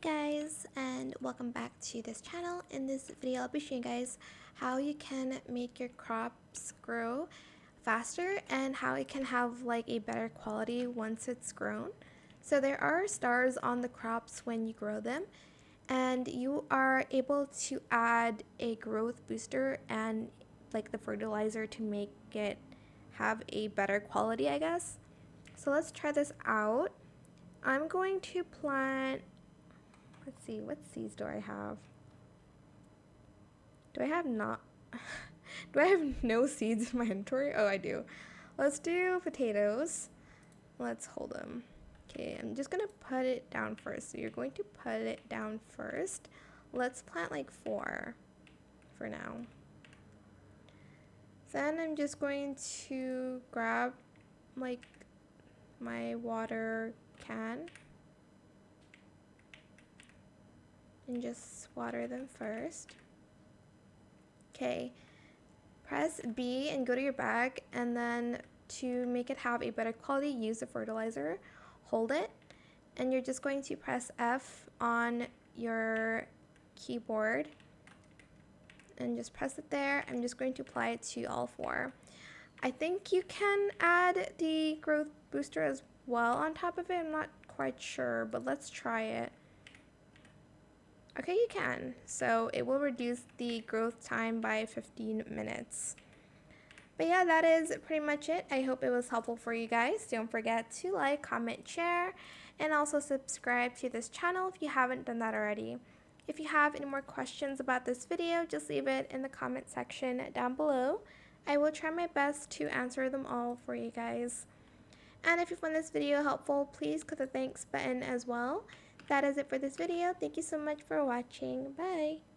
guys, and welcome back to this channel. In this video I'll be showing you guys how you can make your crops grow faster and how it can have like a better quality once it's grown. So there are stars on the crops when you grow them, and you are able to add a growth booster and like the fertilizer to make it have a better quality, I guess. So let's try this out. I'm going to plant, let's see, what seeds do I have? Do I have do I have no seeds in my inventory? Oh, I do. Let's do potatoes. Let's hold them. Okay, I'm just gonna put it down first. So you're going to put it down first. Let's plant like 4 for now. Then I'm just going to grab like my water can and just water them first. Okay, press B and go to your bag, and then to make it have a better quality, use the fertilizer. Hold it, and you're just going to press F on your keyboard and just press it there. I'm just going to apply it to all 4. I think you can add the growth booster as well on top of it. I'm not quite sure, but let's try it. Okay, you can. So it will reduce the growth time by 15 minutes. But yeah, that is pretty much it. I hope it was helpful for you guys. Don't forget to like, comment, share, and also subscribe to this channel if you haven't done that already. If you have any more questions about this video, just leave it in the comment section down below. I will try my best to answer them all for you guys. And if you found this video helpful, please click the thanks button as well. That is it for this video. Thank you so much for watching. Bye!